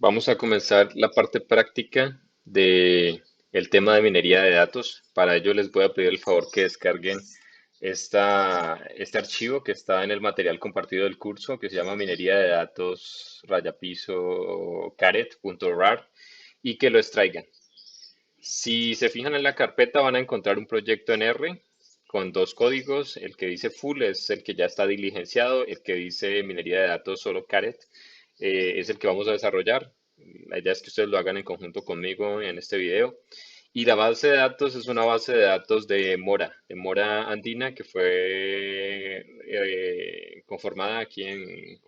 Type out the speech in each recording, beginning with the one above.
Vamos a comenzar la parte práctica de el tema de minería de datos. Para ello les voy a pedir el favor que descarguen este archivo que está en el material compartido del curso que se llama minería de datos rayapiso caret.rar y que lo extraigan. Si se fijan en la carpeta van a encontrar un proyecto en R con dos códigos. El que dice full es el que ya está diligenciado. El que dice minería de datos solo caret es el que vamos a desarrollar. La idea es que ustedes lo hagan en conjunto conmigo en este video. Y la base de datos es una base de datos de Mora Andina, que fue conformada aquí en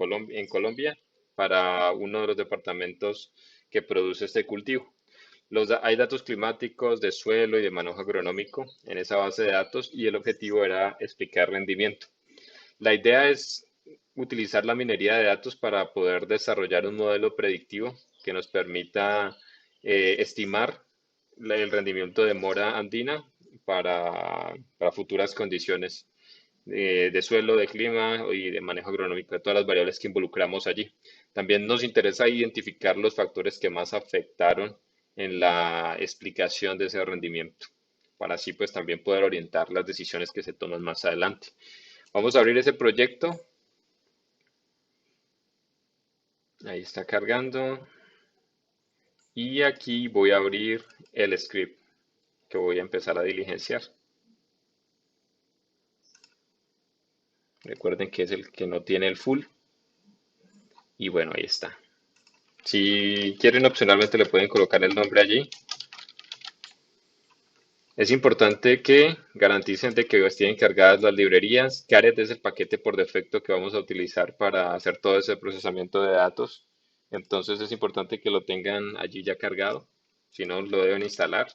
Colombia para uno de los departamentos que produce este cultivo. Hay datos climáticos, de suelo y de manejo agronómico en esa base de datos y el objetivo era explicar rendimiento. La idea es utilizar la minería de datos para poder desarrollar un modelo predictivo que nos permita estimar el rendimiento de mora andina para futuras condiciones de suelo, de clima y de manejo agronómico, de todas las variables que involucramos allí. También nos interesa identificar los factores que más afectaron en la explicación de ese rendimiento, para así pues también poder orientar las decisiones que se toman más adelante. Vamos a abrir ese proyecto. Ahí está cargando. Y aquí voy a abrir el script que voy a empezar a diligenciar. Recuerden que es el que no tiene el full. Y bueno, ahí está. Si quieren, opcionalmente le pueden colocar el nombre allí. Es importante que garanticen de que estén cargadas las librerías. Caret es el paquete por defecto que vamos a utilizar para hacer todo ese procesamiento de datos. Entonces es importante que lo tengan allí ya cargado. Si no, lo deben instalar.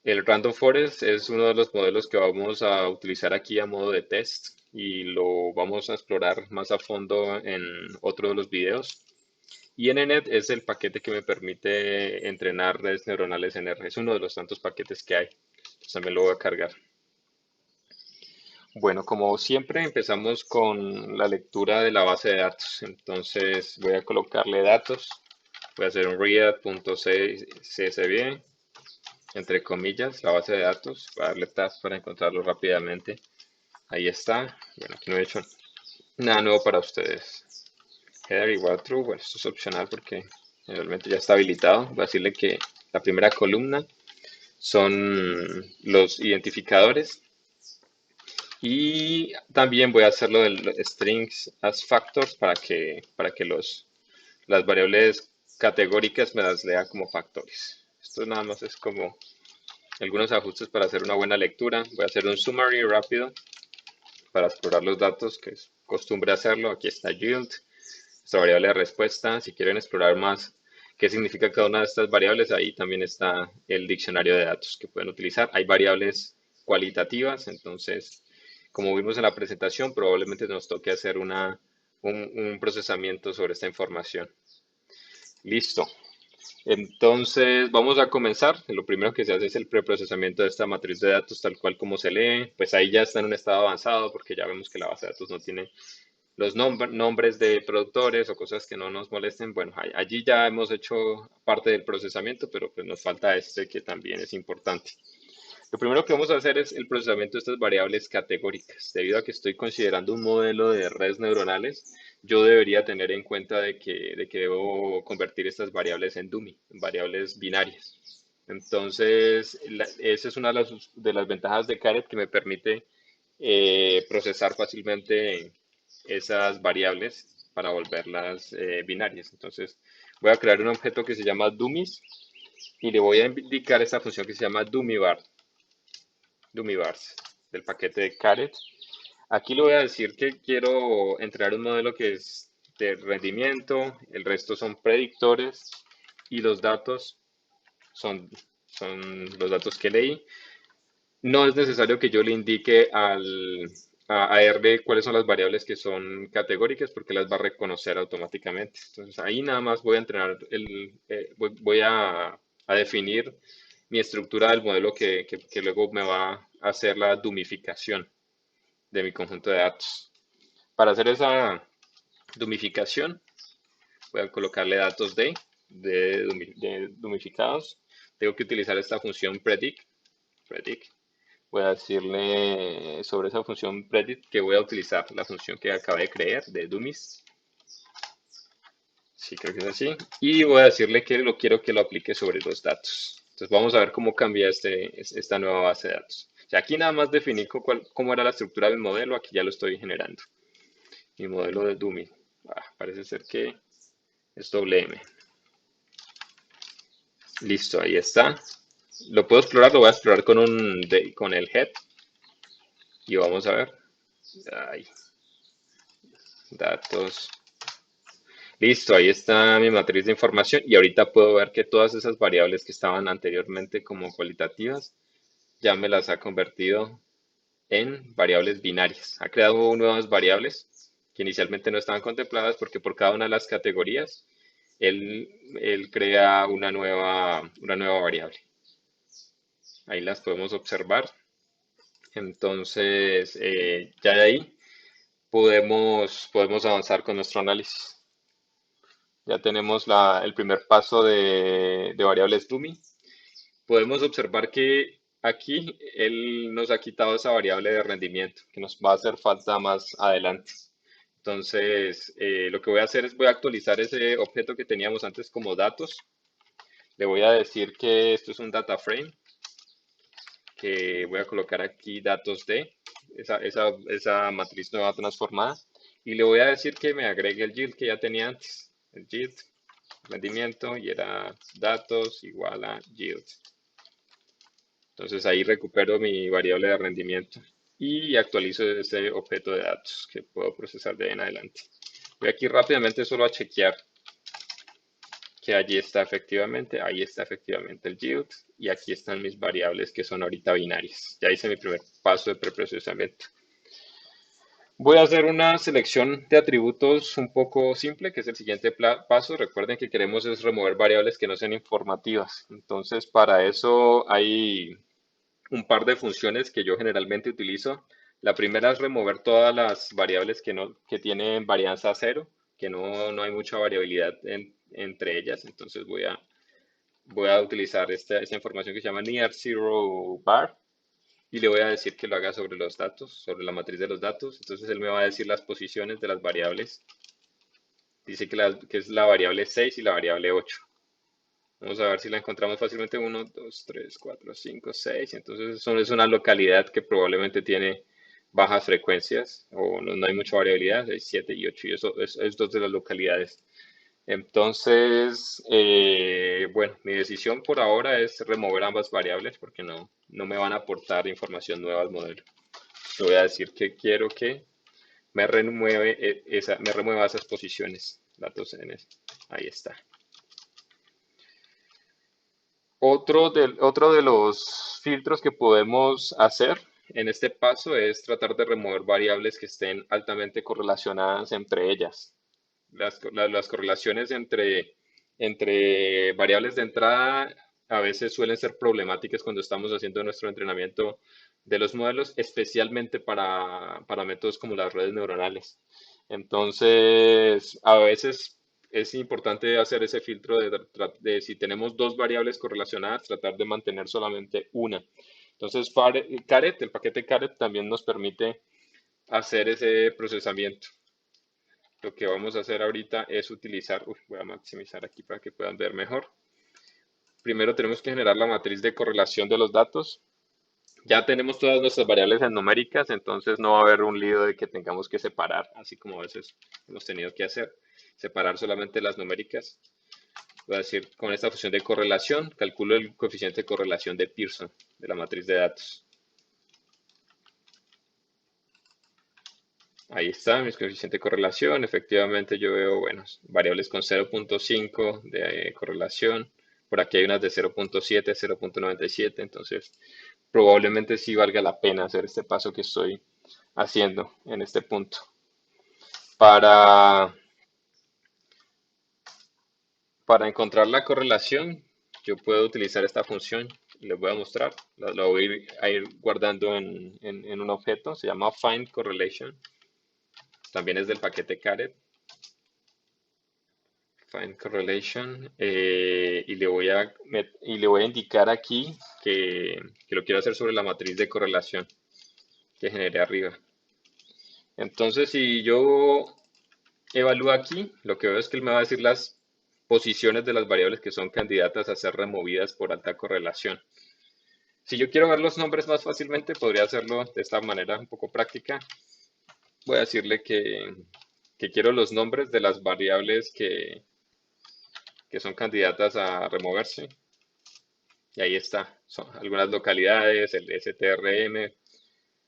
El Random Forest es uno de los modelos que vamos a utilizar aquí a modo de test y lo vamos a explorar más a fondo en otro de los videos. Y NNet es el paquete que me permite entrenar redes neuronales en R. Es uno de los tantos paquetes que hay. Entonces también lo voy a cargar. Bueno, como siempre empezamos con la lectura de la base de datos. Entonces voy a colocarle datos. Voy a hacer un read.csv entre comillas, la base de datos, para darle tab para encontrarlo rápidamente. Ahí está. Bueno, aquí no he hecho nada nuevo para ustedes. Header igual a true. Bueno, esto es opcional porque generalmente ya está habilitado. Voy a decirle que la primera columna son los identificadores. Y también voy a hacerlo del strings as factors para que las variables categóricas me las lea como factores. Esto nada más es como algunos ajustes para hacer una buena lectura. Voy a hacer un summary rápido para explorar los datos, que es costumbre hacerlo. Aquí está yield, nuestra variable de respuesta. Si quieren explorar más qué significa cada una de estas variables, ahí también está el diccionario de datos que pueden utilizar. Hay variables cualitativas, entonces, como vimos en la presentación, probablemente nos toque hacer un procesamiento sobre esta información. Listo. Entonces, vamos a comenzar. Lo primero que se hace es el preprocesamiento de esta matriz de datos tal cual como se lee. Pues ahí ya está en un estado avanzado porque ya vemos que la base de datos no tiene los nombres de productores o cosas que no nos molesten. Bueno, allí ya hemos hecho parte del procesamiento, pero pues nos falta este que también es importante. Lo primero que vamos a hacer es el procesamiento de estas variables categóricas. Debido a que estoy considerando un modelo de redes neuronales, yo debería tener en cuenta de que debo convertir estas variables en dummy, en variables binarias. Entonces, esa es una de las ventajas de Caret que me permite procesar fácilmente esas variables para volverlas binarias. Entonces, voy a crear un objeto que se llama dummies y le voy a indicar esta función que se llama dummyBar. Dumibars del paquete de Caret. Aquí le voy a decir que quiero entrenar un modelo que es de rendimiento, el resto son predictores y los datos son los datos que leí. No es necesario que yo le indique a R cuáles son las variables que son categóricas porque las va a reconocer automáticamente. Entonces ahí nada más voy a entrenar voy a definir mi estructura del modelo que luego me va a hacer la dumificación de mi conjunto de datos. Para hacer esa dumificación voy a colocarle datos de dumificados. Tengo que utilizar esta función predict. Voy a decirle sobre esa función predict que voy a utilizar la función que acabé de crear de dummies. Sí, creo que es así. Y voy a decirle que quiero que lo aplique sobre los datos. Entonces vamos a ver cómo cambia esta nueva base de datos. O sea, aquí nada más definí cómo era la estructura del modelo, aquí ya lo estoy generando. Mi modelo de dummy. Parece ser que es WM. Listo, ahí está. Lo puedo explorar, lo voy a explorar con el head. Y vamos a ver. Ahí. Datos. Listo, ahí está mi matriz de información y ahorita puedo ver que todas esas variables que estaban anteriormente como cualitativas ya me las ha convertido en variables binarias. Ha creado nuevas variables que inicialmente no estaban contempladas porque por cada una de las categorías él crea una nueva variable. Ahí las podemos observar. Entonces, ya de ahí podemos avanzar con nuestro análisis. Ya tenemos el primer paso de variables dummy. Podemos observar que aquí él nos ha quitado esa variable de rendimiento que nos va a hacer falta más adelante. Entonces, lo que voy a hacer es voy a actualizar ese objeto que teníamos antes como datos. Le voy a decir que esto es un data frame, que voy a colocar aquí datos de esa matriz nueva transformada. Y le voy a decir que me agregue el yield que ya tenía antes. El yield, rendimiento, y era datos igual a yield. Entonces ahí recupero mi variable de rendimiento y actualizo ese objeto de datos que puedo procesar de ahí en adelante. Voy aquí rápidamente solo a chequear que ahí está efectivamente el yield y aquí están mis variables que son ahorita binarias. Ya hice mi primer paso de preprocesamiento. Voy a hacer una selección de atributos un poco simple, que es el siguiente paso. Recuerden que queremos es remover variables que no sean informativas. Entonces, para eso hay un par de funciones que yo generalmente utilizo. La primera es remover todas las variables que tienen varianza cero, que no hay mucha variabilidad entre ellas. Entonces voy a utilizar esta información que se llama near zero bar y le voy a decir que lo haga sobre los datos, sobre la matriz de los datos. Entonces él me va a decir las posiciones de las variables. Dice que es la variable 6 y la variable 8. Vamos a ver si la encontramos fácilmente. 1, 2, 3, 4, 5, 6. Entonces es una localidad que probablemente tiene bajas frecuencias o no hay mucha variabilidad. 6, 7 y 8. Y eso es dos de las localidades. Entonces, bueno, mi decisión por ahora es remover ambas variables porque no me van a aportar información nueva al modelo. Le voy a decir que quiero que me remueva esas posiciones. Datos en ahí está. Otro de los filtros que podemos hacer en este paso es tratar de remover variables que estén altamente correlacionadas entre ellas. Las correlaciones entre variables de entrada a veces suelen ser problemáticas cuando estamos haciendo nuestro entrenamiento de los modelos, especialmente para métodos como las redes neuronales. Entonces, a veces es importante hacer ese filtro de si tenemos dos variables correlacionadas, tratar de mantener solamente una. Entonces, Caret, el paquete Caret también nos permite hacer ese procesamiento. Lo que vamos a hacer ahorita es utilizar, voy a maximizar aquí para que puedan ver mejor. Primero tenemos que generar la matriz de correlación de los datos. Ya tenemos todas nuestras variables en numéricas, entonces no va a haber un lío de que tengamos que separar, así como a veces hemos tenido que hacer, separar solamente las numéricas. Voy a decir, con esta función de correlación, calculo el coeficiente de correlación de Pearson, de la matriz de datos. Ahí está, mi coeficiente de correlación. Efectivamente, yo veo, bueno, variables con 0.5 de correlación. Por aquí hay unas de 0.7, 0.97. Entonces, probablemente sí valga la pena hacer este paso que estoy haciendo en este punto. Para, para encontrar la correlación, yo puedo utilizar esta función. Les voy a mostrar. La voy a ir guardando en un objeto. Se llama find correlation. También es del paquete Caret. find correlation, y le voy a indicar aquí que lo quiero hacer sobre la matriz de correlación que generé arriba. Entonces, si yo evalúo aquí, lo que veo es que él me va a decir las posiciones de las variables que son candidatas a ser removidas por alta correlación. Si yo quiero ver los nombres más fácilmente, podría hacerlo de esta manera un poco práctica. Voy a decirle que quiero los nombres de las variables que son candidatas a removerse. Y ahí está, son algunas localidades, el STRM,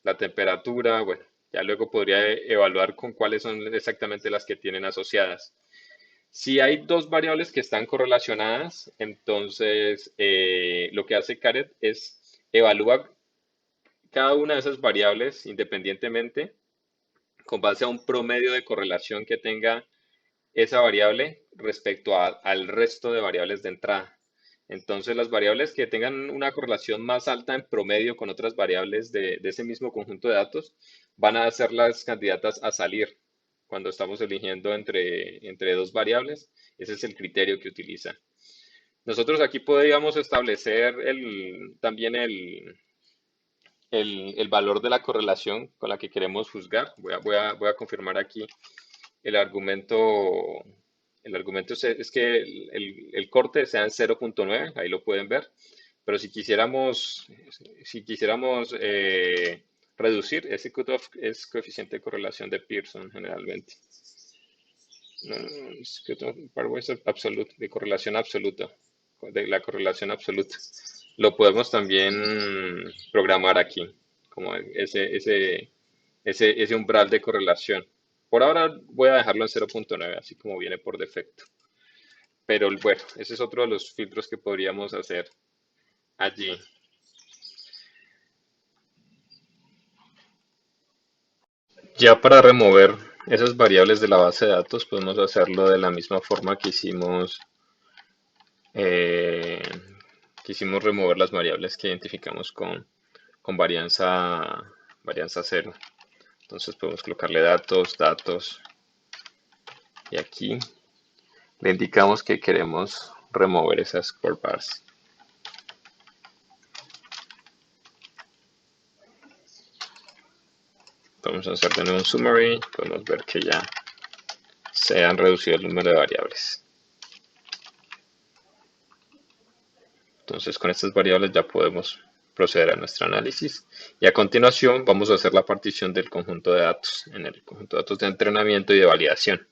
la temperatura, bueno, ya luego podría evaluar con cuáles son exactamente las que tienen asociadas. Si hay dos variables que están correlacionadas, entonces lo que hace Caret es evaluar cada una de esas variables independientemente con base a un promedio de correlación que tenga esa variable respecto al resto de variables de entrada. Entonces, las variables que tengan una correlación más alta en promedio con otras variables de ese mismo conjunto de datos van a ser las candidatas a salir cuando estamos eligiendo entre dos variables. Ese es el criterio que utiliza. Nosotros aquí podríamos establecer también el valor de la correlación con la que queremos juzgar. Voy a confirmar aquí el argumento. El argumento es que el corte sea en 0.9, ahí lo pueden ver. Pero si quisiéramos reducir, ese cutoff es coeficiente de correlación de Pearson generalmente. No, es cutoff pairwise absolute, de correlación absoluta, de la correlación absoluta. Lo podemos también programar aquí, como ese umbral de correlación. Por ahora voy a dejarlo en 0.9, así como viene por defecto. Pero bueno, ese es otro de los filtros que podríamos hacer allí. Ya para remover esas variables de la base de datos, podemos hacerlo de la misma forma eh, quisimos remover las variables que identificamos con varianza cero. Entonces podemos colocarle datos, y aquí le indicamos que queremos remover esas core bars. Vamos a hacer de nuevo un summary, podemos ver que ya se han reducido el número de variables. Entonces con estas variables ya podemos proceder a nuestro análisis y a continuación vamos a hacer la partición del conjunto de datos en el conjunto de datos de entrenamiento y de validación.